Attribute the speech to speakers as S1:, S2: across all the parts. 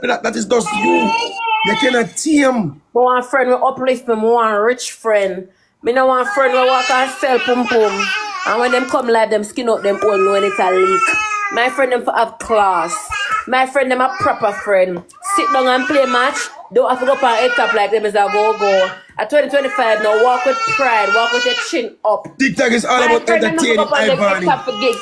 S1: That is just you. You cannot team.
S2: I want a friend who uplift me. I want a rich friend. Me no want a friend who walk and sell pum pum. And when them come live, them skin up them own when it's a leak. My friend them for have class. My friend them a proper friend. Sit down and play match. Don't have to go up and head top like them is a go-go. At 2025 now, walk with pride. Walk with your chin up.
S1: TikTok is all about entertaining Ivany.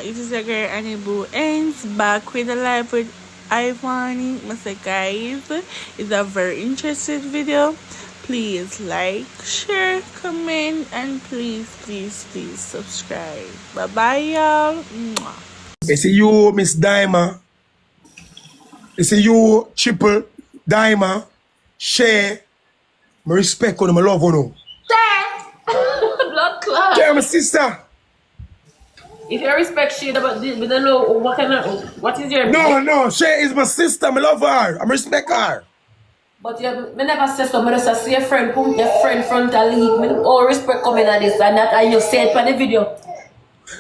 S3: It is a girl Annie Boo ends back with a live with Ivany. Mr. Guys, it's a very interesting video. Please like, share, comment, and please subscribe. Bye bye, y'all.
S1: It's you, Miss Diamond. It's you, Triple Diamond. Shay. I respect you, I love you.
S2: Blood clot.
S1: Yeah, my sister.
S2: If you respect Shay, but we don't know what is your
S1: No, Shay is my sister. I love her. I respect her.
S2: But you never say so. I just say your friend front a league. All respect coming at this and that, and you say it on the video.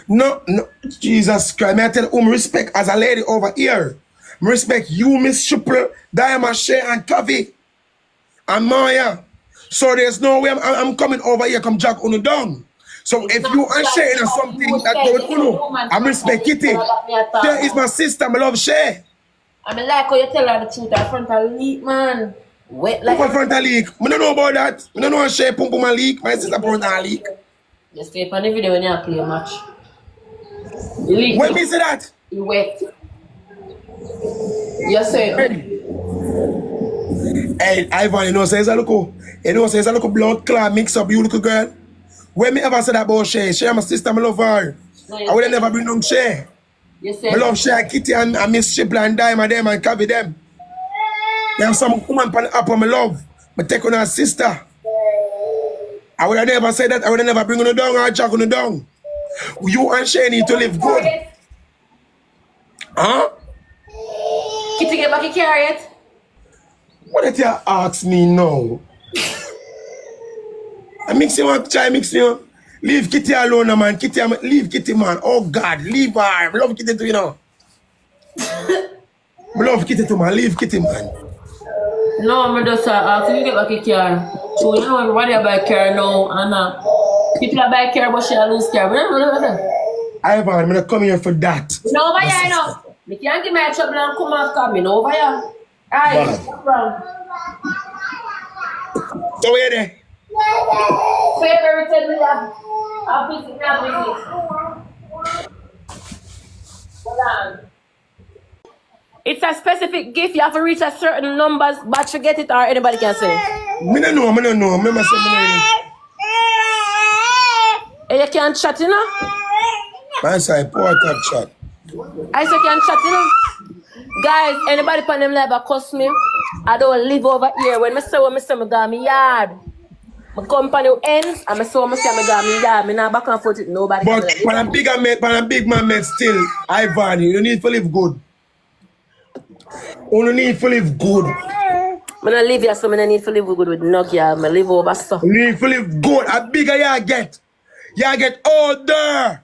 S1: No, Jesus Christ. I tell you, respect as a lady over here. I respect you, Miss Triple, Diamond, Shay, and Kavi, and Maya. So there's no way I'm coming over here, come jack on down. So if you are sharing something that going on, I respect it. Shay is my sister. I love Shay.
S2: I mean, like how you tell her the truth. Her front a leak, man. Wet like.
S1: What front a leak? I don't know about that. I don't know how Shay pum pum a leak. My sister front a leak.
S2: You stay on the video when you play a match. You leak.
S1: When me say that?
S2: You wet. You say.
S1: Hey, Ivany, you know, says a little blood clot mix up, you little girl. When me ever said that about Shay? Shay, my sister, I love her. No, I would never bring down Shay. I love Shay, Kitty, and Miss Triple, and Diamond, them, and Kavi, them. There's some woman on the app I love. I take on her sister. I would have never said that. I would have never bring her down or jack her down. You and Shay need to live good. Huh?
S2: Kitty, get back your carrot.
S1: What did you ask me now? I mix you up, try mix you up. Leave Kitty alone, man. Leave Kitty, man. Oh, God, leave her. I love Kitty too, you know. I love Kitty too, man. Leave Kitty, man.
S2: No, I'm just asking you get back your car. So, you know, everybody buy a car now, and people buy a car, but she lose car.
S1: Ivan, I'm going to come here for that.
S2: No, over here, no. You can't give me a trouble and come and come in over here. Alright,
S1: so where there?
S2: Favorite we have visit. Hold on. It's a specific gift. You have to reach a certain numbers, but forget it or anybody can say.
S1: I don't know. Remember saying
S2: and you can't chat, you know?
S1: I say, poor top chat.
S2: I say, can't chat, you know? Guys, anybody on them live cuss me? I don't live over here. When I say I got me yard. My company ends and I saw me got me yard. I not back and forth with nobody.
S1: But when I'm big man met still, Ivany, you need to live good. You need to live good.
S2: I don't live here, so I need to live good with no girl. I live over stuff.
S1: You need to live good. A bigger you get. You get older.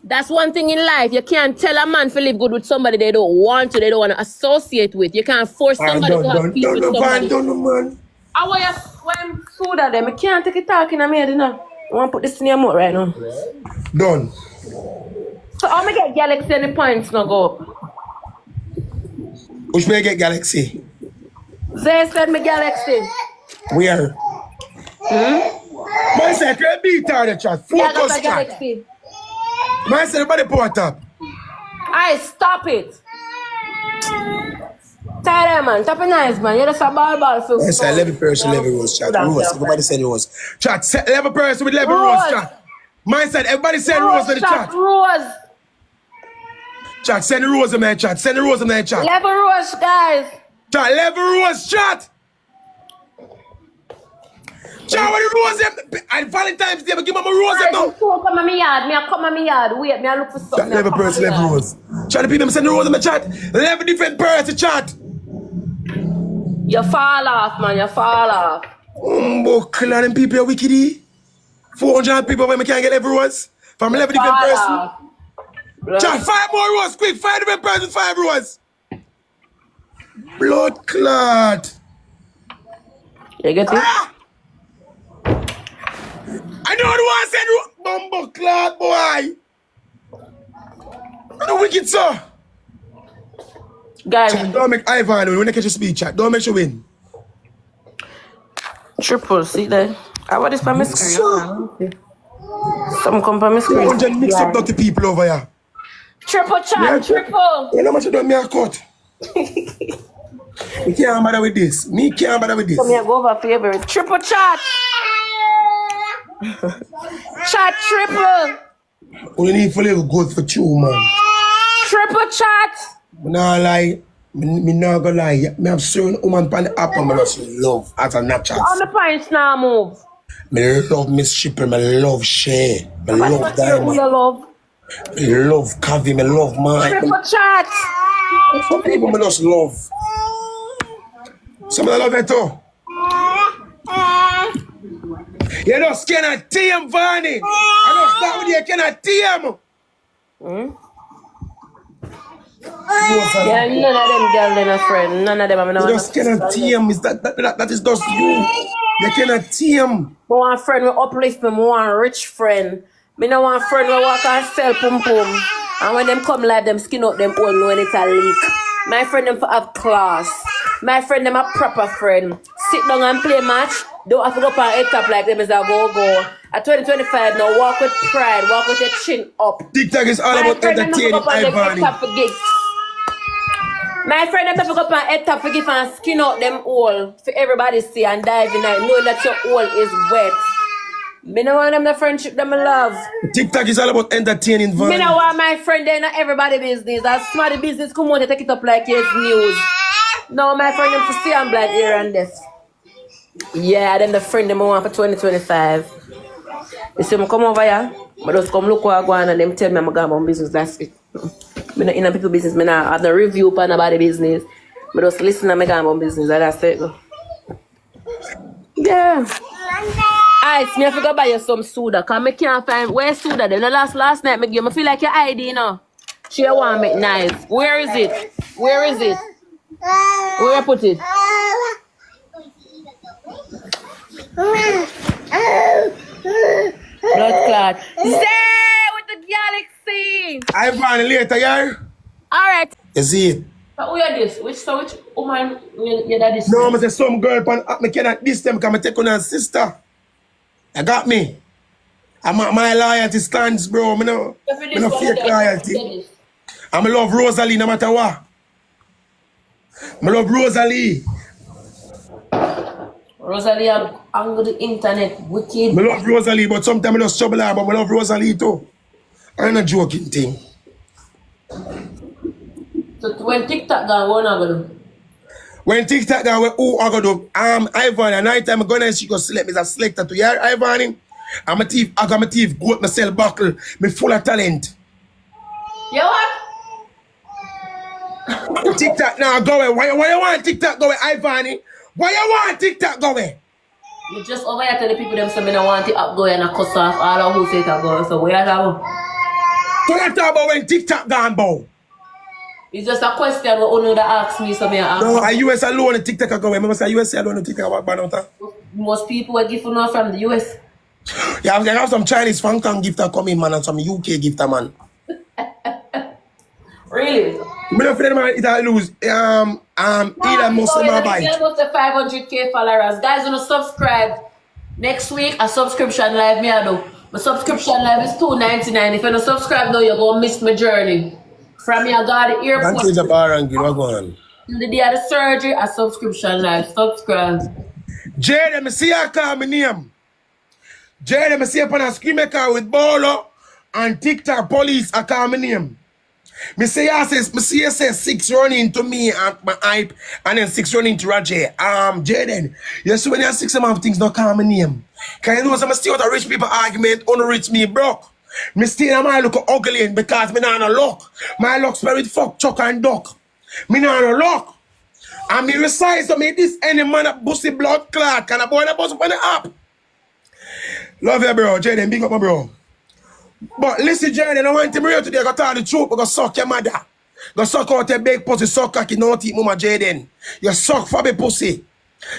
S2: That's one thing in life. You can't tell a man to live good with somebody they don't want to, they don't want to associate with. You can't force somebody to have peace with somebody.
S1: Man.
S2: I want you when food at them. I can't take it talking to me, you know. I want to put this in your mouth right now.
S1: Done.
S2: So how am I get Galaxy and the points now go up?
S1: Which way get Galaxy?
S2: Zay said me Galaxy.
S1: Where? Man said, can beat her the chat? Focus chat. Man said, everybody put up.
S2: Aye, stop it. Tired man, top it nice man. You're just a ball for
S1: Man said, 11 person, 11 rose chat. Rose. Everybody said rose. Chat, 11 person with 11 rose chat. Man said, everybody send rose in the chat.
S2: Rose.
S1: Chat, send the rose in my chat. Send the rose in my chat.
S2: 11 rose, guys.
S1: Chat, 11 rose chat. Chat, what the rose? And Valentine's Day, give me my rose now.
S2: Come on my yard. I come on my yard. Wait, I look for something.
S1: 11 person, 11 rose. Chat, the people send the rose in my chat. 11 different person chat.
S2: You fall off, man. You fall off.
S1: Buckle, them people are wickedy. 400 people when we can't get every rose. From 11 different persons. Chat 5 more rose, quick. 5 different persons, 5 rose. Blood clot.
S2: You get it?
S1: Ah! I know the one said bumbo clot, boy. I know wicked, sir.
S2: Guys,
S1: Chat, don't make Ivany win. When I catch a speed, chat. Don't make you win.
S2: triple, see that? I want this for my screen. Some come for my screen.
S1: 200 mix up dirty people over here.
S2: Triple chat,
S1: Yeah,
S2: triple.
S1: You know how much you done me a cut? Me can't bother with this. Me can't bother with this.
S2: Come here, go over favorite. Triple chat. Chat triple.
S1: Only need for little good for you, man.
S2: Triple chat.
S1: Me not lie. Me not gonna lie. Me have certain woman pan the app and me just love as a natural.
S2: On the pints now move.
S1: Me love Miss Shipper. Me love Shay. Me love
S2: Who
S1: Diamond.
S2: you love?
S1: Me love Kavi. Me love mine.
S2: Triple chat.
S1: Some people me just love. Some of them love it too. You just cannot team, Vanny. I don't start with you cannot team.
S2: Yeah, none of them girls in a friend. None of them. I'm
S1: You
S2: not.
S1: just cannot team. That is just you. You cannot team.
S2: I want a friend who uplift me. I want a rich friend. Me no want a friend who walk and sell pum pum. And when them come live, them skin out them all knowing it's a leak. My friend them for have class. My friend them a proper friend. Sit down and play match. Don't have to go up and head top like them is a go-go. At 2025 now, walk with pride. Walk with your chin up.
S1: TikTok is all
S2: My
S1: about
S2: friend them
S1: entertaining
S2: not go up and
S1: Ivany.
S2: head top for gigs. My friend them not go up and head top for gigs and skin out them all. For everybody see and dive in it. Knowing that your all is wet. Me no want them the friendship them I love.
S1: TikTok is all about entertaining
S2: Me
S1: Vanny.
S2: no want my friend they not everybody business. As smart business come on to take it up like it's news. No, my friend them for see and blind here and this. Yeah, them the friend them I want for 2025. You see me come over here, but just come look what I go on and them tell me I'm going on business, that's it. Me not in a people business, me not have no review upon nobody business. Me just listen and me go on business, and that's it. Yeah. Ice, me have to go buy you some soda, cause me can't find where soda then. The last night me give me feel like your ID now. She want me nice. Where is it? Where is it? Where I put it? Blood clot. Stay with the galaxy.
S1: Ivany later, yeah?
S2: Alright.
S1: You see it?
S2: But who are this? Which woman you that this?
S1: No, I say some girl pan app me cannot diss them because I take on her sister. You got me? My loyalty stands, bro. Me no fake loyalty. I love Rosalie no matter what. I love Rosalie.
S2: Rosalie on the internet, wicked.
S1: I love Rosalie, but sometimes I just trouble her, but I love Rosalie too. I'm not joking thing.
S2: So when TikTok gone, what am I gonna do?
S1: When TikTok gone, who I gonna do? Ivany, and night time I gonna she go select me as a selector to hear Ivany. I'm a thief, I got my thief, go up my sell buckle, me full of talent.
S2: You what?
S1: TikTok now go away. Why you want TikTok go away, Ivany? Why you want TikTok go away?
S2: You just over here tell the people them say me don't want it up go and I cuss off all of who say it go. So where are you?
S1: So you talk about when TikTok gone bow.
S2: It's just a question what you that ask me so me ask.
S1: No, US alone the TikTok go away. Remember say US alone the TikTok about banota.
S2: Most people are giving out from the US.
S1: You have some Chinese Hong Kong gifter coming man and some UK gifter man.
S2: Really?
S1: Me don't feel man it lose. Elon Musk my buy.
S2: Almost 500k followers. Guys, wanna subscribe. Next week a subscription live me I do. My subscription live is $2.99. If you don't subscribe now, you're gonna miss my journey. From me I got the airport.
S1: Can't change the bar and give go on.
S2: The day of the surgery, a subscription live. Subscribe.
S1: Jay, let me see her call my name. Jay, let me see upon a screen car with Bolo and TikTok police I call my name. Me see you say 6 running to me and my hype and then 6 running to Roger. Jaden, you see when you have 6 amount of things not call my name. Can you know some still a rich people argument, unrich me broke. Me still my look ugly because me not no luck. My luck spirit fuck chuck and duck. Me not no luck. And me resize to me this any man a bussy blood clot can I boy the bus on the app. Love you, bro. Jaden, big up my bro. But listen, Jaden, I want him real today. I got to tell the truth. I got suck your mother. Go suck out your big pussy, suck cocky, naughty mama, Jaden. You suck for the pussy.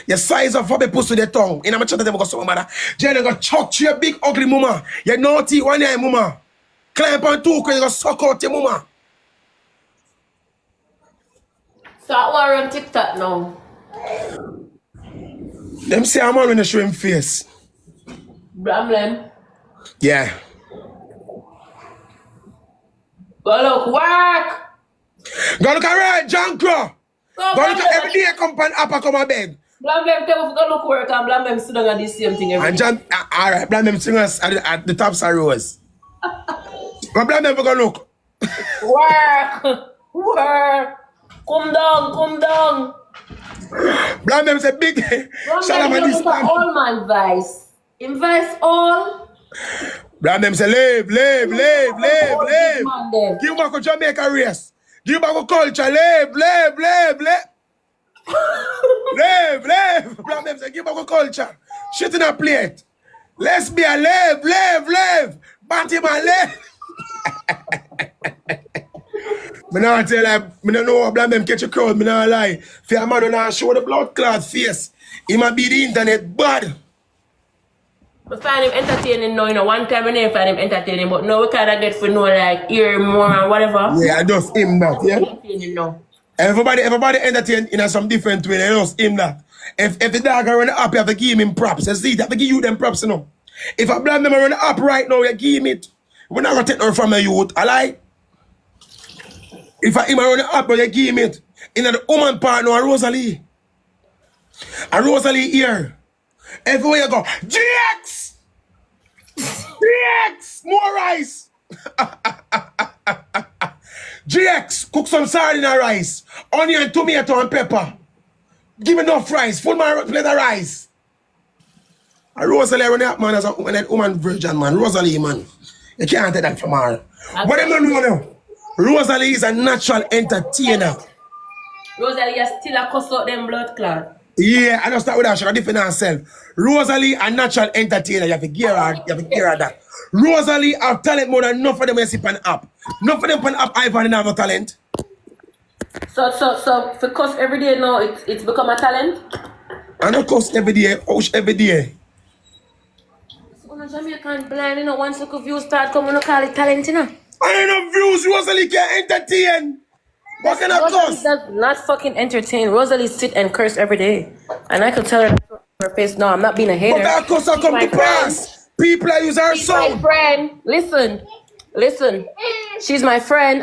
S1: You size up for the pussy with the tongue. In a chat, them go suck my mother. Jaden, go chuck to your big ugly mama. You naughty one eye mama. Climb on two, you go suck out your mama.
S2: So I want on TikTok now.
S1: Them say I'm on when they show him face.
S2: Bramlem.
S1: Yeah.
S2: Go look, work.
S1: Go look at John Crow. Go look at every day I come pan up and come a bed.
S2: Blamlem tell me go look work and Blamlem still doing the same thing every
S1: And
S2: day.
S1: John, alright, blame them singers at the tops of rose. But blame them for go look.
S2: Work. Work. Come down, come down.
S1: Blame them say big.
S2: Blamlem look at all man vice. Invite all.
S1: Blame them say live. Give back a Jamaica race. Give back a culture. Live. Blame them say give back a culture. Shit in a plate. Lesbian, live. Batty man, live. Me not tell like, me don't know blame them catch a crowd, me not lie. If your man don't show the blood clot face, he might be the internet bad.
S2: We find him entertaining now, you know. One time we never find him entertaining, but now we kind of get to know, like, hear more and whatever.
S1: Yeah, I just him that, yeah?
S2: Entertaining now.
S1: Everybody entertain in some different way, they just him that. If the dog are running up, you have to give him props. You see, you have to give you them props, you know. If I blame them running up right now, you give him it. We're not going to take no from the youth, I lie. If I him running up, you give him it. In the woman part now, Rosalie. And Rosalie here. Everywhere you go, GX! GX! More rice! GX, cook some sardine and rice. Onion, tomato, and pepper. Give me enough rice. Full my plate of rice. And Rosalie running up, man, as a woman virgin, man. Rosalie, man. You can't take that from her. What do you know now? Rosalie is a natural entertainer.
S2: Rosalie is still a cuss out them blood clot.
S1: Yeah, I don't start with that. She can defend herself. Rosalie, a natural entertainer. You have to give her that. Rosalie have talent more than enough of them when you on app. Enough of them on app, Ivany have no talent.
S2: So for cuss every day now, it's become a talent?
S1: I don't cuss every day, ouch every day.
S2: So when a Jamaican blind, you know, once look views start coming, you call it talent, you know?
S1: I ain't no views, Rosalie can entertain. What kind of
S2: Rosalie
S1: cuss?
S2: does not fucking entertain. Rosalie sit and curse every day. And I could tell her to her face, no, I'm not being a hater.
S1: But that cuss will come to pass. People are using her
S2: She's my
S1: song.
S2: friend. Listen. She's my friend.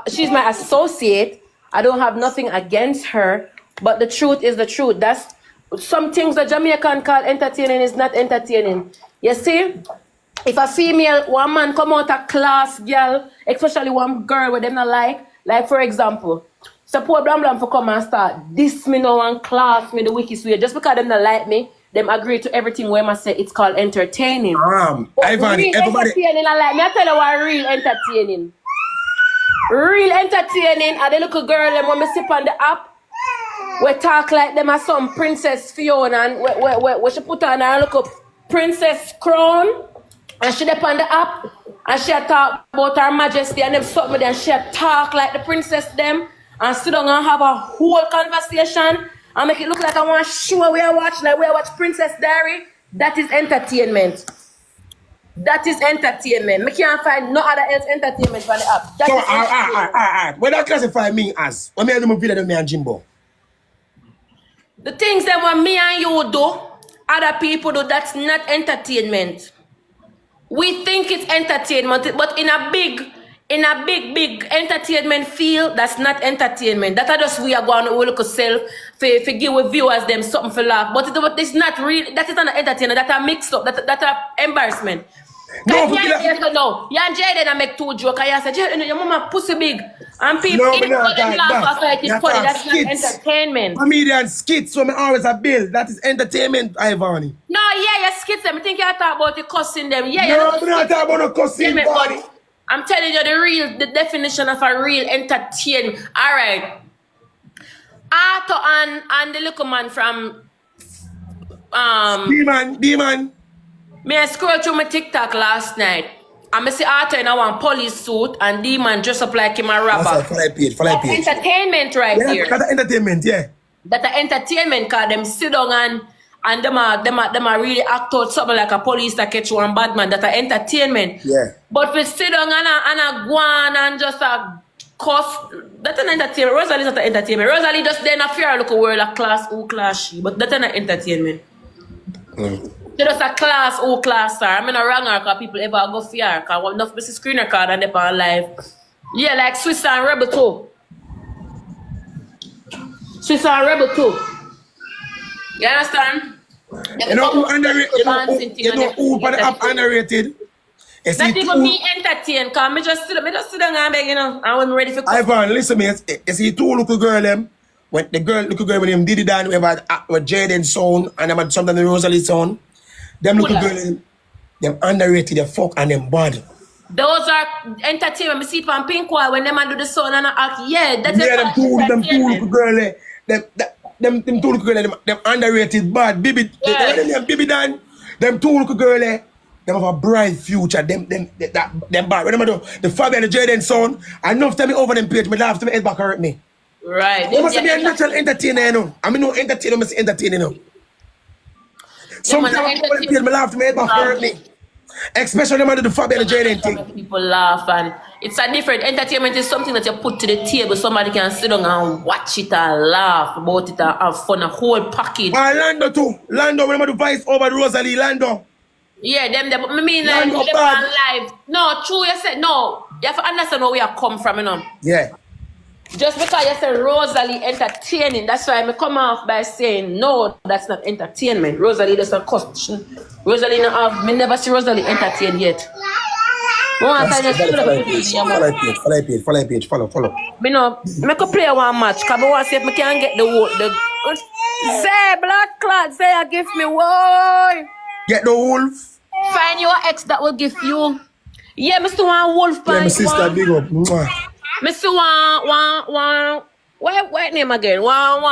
S2: She's my associate. I don't have nothing against her. But the truth is the truth. That's some things that Jamaican call entertaining is not entertaining. You see? If a female, one man come out a class girl, especially one girl with them not like for example, support Blam for come and start this me no one class me the wiki swear just because them not like me, them agree to everything where I say it's called entertaining.
S1: Ivany,
S2: real
S1: everybody.
S2: entertaining, I like me. I tell you what real entertaining. Real entertaining are the little girl them when me sip on the app. We talk like them as some Princess Fiona and we she put on her little princess crown. And she up on the app, and she talk about her majesty and them something, and she talk like the princess them, and sit down and have a whole conversation, and make it look like I want to show we are watching, like we are watching Princess Diary. That is entertainment. That is entertainment. Me can't find no other else entertainment on the app. That
S1: So,
S2: is entertainment.
S1: alright. What that classify me as? What me do my video me and Jimbo?
S2: The things that what me and you do, other people do, that's not entertainment. We think it's entertainment, but in a big entertainment field, that's not entertainment. That are just we are going to look at self for give with viewers them something for laugh. But it's not real. That is not entertainment. That are mixed up. That are embarrassment.
S1: No,
S2: No, you and Jaden I make two jokes. I said, Jaden, your mama pussy big. And people
S1: No,
S2: in
S1: not
S2: them laugh after it's funny. That's not
S1: skits.
S2: entertainment.
S1: Comedian skits, so me always a bill. That is entertainment, Ivany.
S2: No, yeah, you skits them. I think you talk about the cussing them. Yeah,
S1: No, I'm not talking about no cussing, body.
S2: I'm telling you the definition of a real entertainment. All right. Arthur and the little man from
S1: B-man.
S2: Me I scroll through my TikTok last night. And I see Arthur in one police suit and D-man dress up like him a
S1: That's
S2: robber.
S1: a follow page.
S2: That's entertainment right
S1: Yeah,
S2: here.
S1: that's entertainment, yeah.
S2: That the entertainment cause them sit down and them a really act out something like a police that catch one bad man. That a entertainment.
S1: Yeah.
S2: But if we sit down and a go on and just a cuss, that's an entertainment. Rosalie's not an entertainment. Rosalie just then a fear look a world a class who class she. But that's an entertainment. She just a class who class star. I mean a wrong her because people ever go fear her. Because one enough Mrs. Screen record and they on live. Yeah, like Swiss and Rebel too. Swiss and Rebel too. You understand?
S1: You know who underrated? You know who for the app underrated?
S2: Not even me entertain, because me just sit down and beg, you know, and when I'm ready for
S1: Ivan, listen me, you see two little girl them, when the little girl when them did it down with Jaden sound and them had something the Rosalie sound, them little girl them underrated, they fuck and them bad.
S2: Those are entertainment. Me see it on Pink Wall when them do the sound and I act, yeah, that's
S1: them two little girl them two little girl them underrated bad. Bibi, them Bibi Dan, them two little girl them have a bright future. Them bad. When them do the Fabian and the Jaden sound, enough time me over them page, me laugh to me head back hurt me.
S2: Right.
S1: They must be a natural entertainer, you know. I mean no entertainer, must entertain, you know. Sometimes people page, me laugh to me head back hurt me. Especially when I do the Fabian and the Jaden thing.
S2: People laugh and it's a different entertainment is something that you put to the table. Somebody can sit down and watch it and laugh about it and have fun, a whole package.
S1: Lando too. Lando, when I do voice over Rosalie, Lando.
S2: Yeah, them, I mean, like, them on live. No, true, you said, no. You have to understand where we are come from, you know.
S1: Yeah.
S2: Just because you said Rosalie entertaining, that's why I come off by saying, no, that's not entertainment. Rosalie doesn't cost. Rosalie, me never see Rosalie entertain yet.
S1: Follow page.
S2: Me know, me could play one match, because I want to see if I can get the say, blood clot, say, give me, whoa.
S1: Get the wolf.
S2: Find your ex that will give you. Yeah, Mr. One Wolf.
S1: Yeah, my sister, big up.
S2: Mr. One. What name again? One.